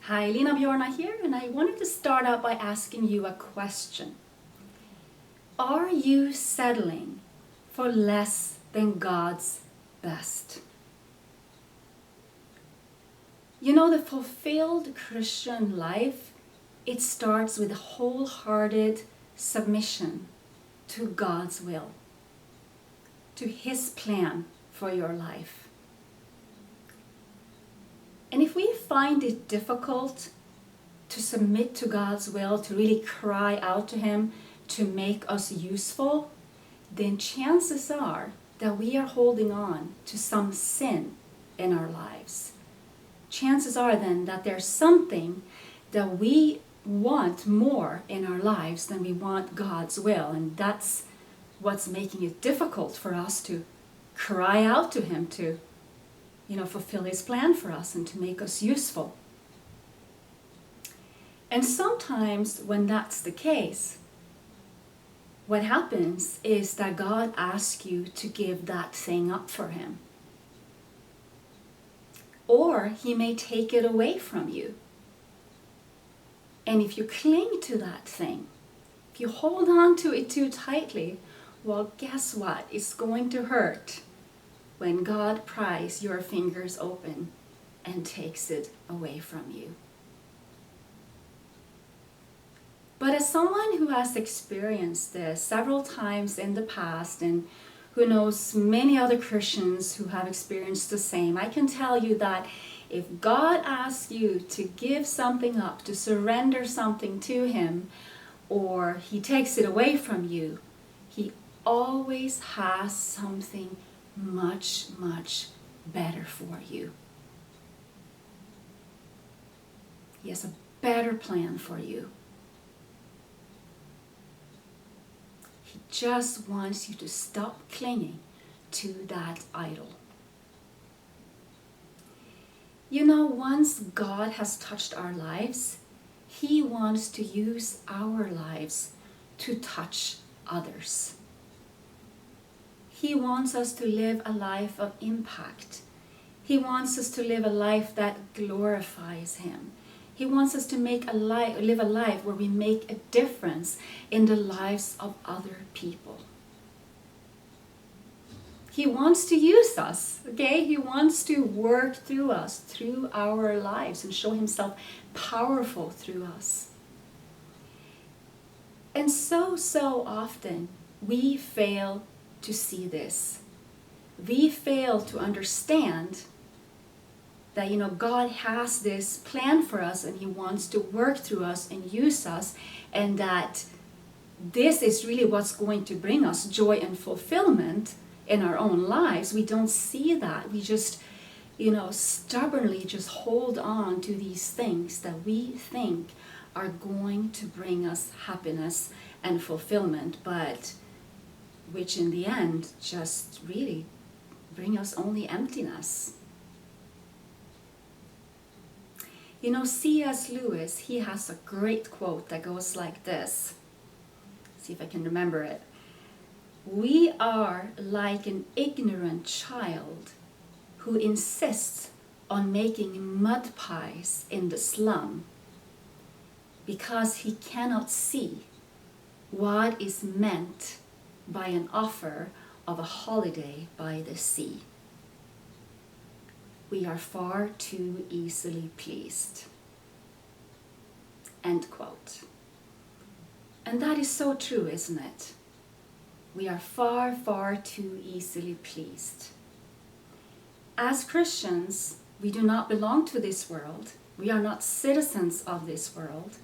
Hi, Lena Bjorna here, and I wanted to start out by asking you a question. Are you settling for less than God's best? You know, the fulfilled Christian life, it starts with wholehearted submission to God's will, to His plan for your life. And if we find it difficult to submit to God's will, to really cry out to Him to make us useful, then chances are that we are holding on to some sin in our lives. Chances are then that there's something that we want more in our lives than we want God's will, and that's what's making it difficult for us to cry out to Him to fulfill His plan for us and to make us useful. And sometimes when that's the case, what happens is that God asks you to give that thing up for Him. Or He may take it away from you. And if you cling to that thing, if you hold on to it too tightly, well, guess what? It's going to hurt when God pries your fingers open and takes it away from you. But as someone who has experienced this several times in the past and who knows many other Christians who have experienced the same, I can tell you that if God asks you to give something up, to surrender something to Him, or He takes it away from you, He always has something much, much better for you. He has a better plan for you. He just wants you to stop clinging to that idol. You know, once God has touched our lives, He wants to use our lives to touch others. He wants us to live a life of impact. He wants us to live a life that glorifies Him. He wants us to live a life where we make a difference in the lives of other people. He wants to use us, okay? He wants to work through us, through our lives, and show Himself powerful through us. And so often we fail to see this. We fail to understand that God has this plan for us and He wants to work through us and use us, and that this is really what's going to bring us joy and fulfillment in our own lives. We don't see that. We just stubbornly just hold on to these things that we think are going to bring us happiness and fulfillment, but which in the end just really bring us only emptiness. C.S. Lewis, he has a great quote that goes like this. See if I can remember it. We are like an ignorant child who insists on making mud pies in the slum because he cannot see what is meant by an offer of a holiday by the sea. We are far too easily pleased. End quote. And that is so true, isn't it? We are far, far too easily pleased. As Christians, we do not belong to this world. We are not citizens of this world.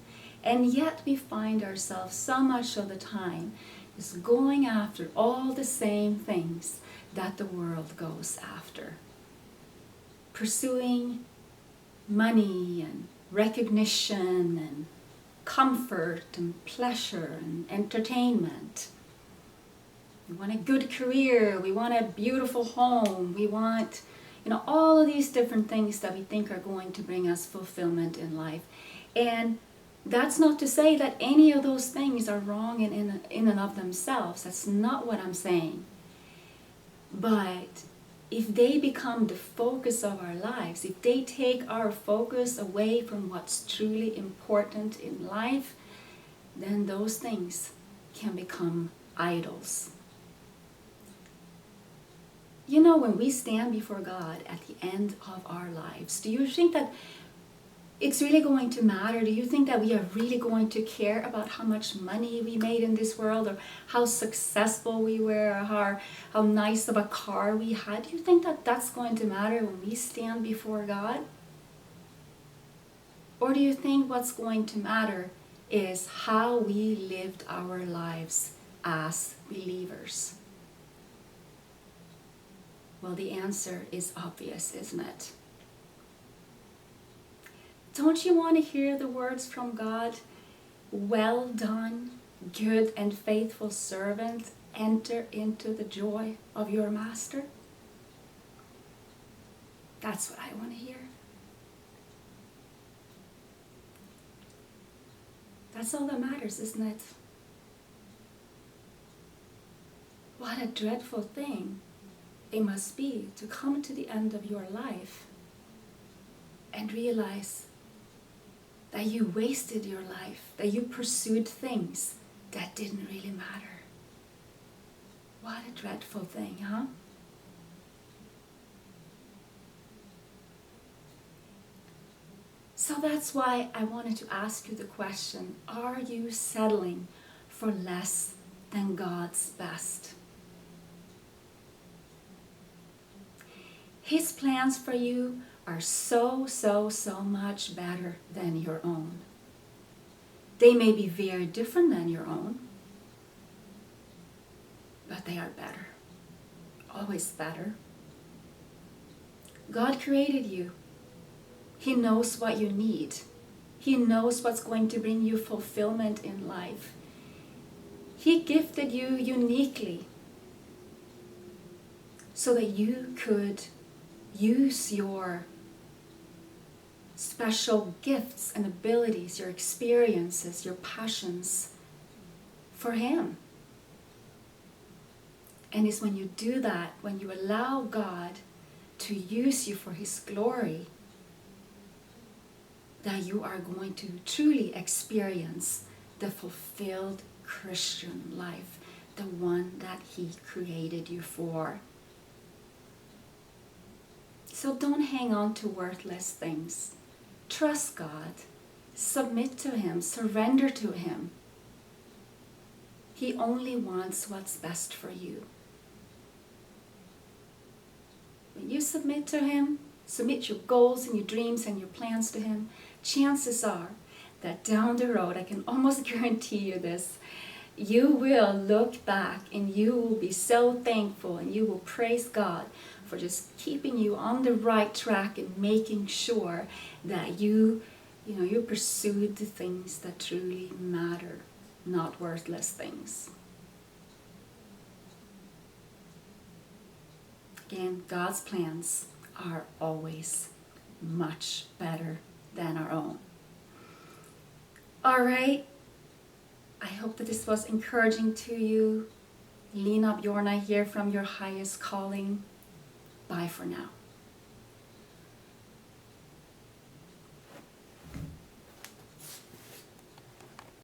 And yet we find ourselves so much of the time just going after all the same things that the world goes after. Pursuing money and recognition and comfort and pleasure and entertainment. We want a good career, we want a beautiful home, we want all of these different things that we think are going to bring us fulfillment in life. And that's not to say that any of those things are wrong in and of themselves. That's not what I'm saying. But if they become the focus of our lives, if they take our focus away from what's truly important in life, then those things can become idols. You know, when we stand before God at the end of our lives, do you think that it's really going to matter? Do you think that we are really going to care about how much money we made in this world, or how successful we were, or how nice of a car we had? Do you think that that's going to matter when we stand before God? Or do you think what's going to matter is how we lived our lives as believers? Well, the answer is obvious, isn't it? Don't you want to hear the words from God? Well done, good and faithful servant. Enter into the joy of your master. That's what I want to hear. That's all that matters, isn't it? What a dreadful thing it must be to come to the end of your life and realize that you wasted your life, that you pursued things that didn't really matter. What a dreadful thing, huh? So that's why I wanted to ask you the question, are you settling for less than God's best? His plans for you are so much better than your own. They may be very different than your own, but they are better. Always better. God created you. He knows what you need. He knows what's going to bring you fulfillment in life. He gifted you uniquely so that you could use your special gifts and abilities, your experiences, your passions for Him. And it's when you do that, when you allow God to use you for His glory, that you are going to truly experience the fulfilled Christian life, the one that He created you for. So don't hang on to worthless things. Trust God. Submit to Him. Surrender to Him. He only wants what's best for you. When you submit to Him, submit your goals and your dreams and your plans to Him, chances are that down the road, I can almost guarantee you this, you will look back and you will be so thankful and you will praise God for just keeping you on the right track and making sure that you pursued the things that truly matter, not worthless things. Again, God's plans are always much better than our own. All right. I hope that this was encouraging to you. Lena Bjorna here from Your Highest Calling. Bye for now.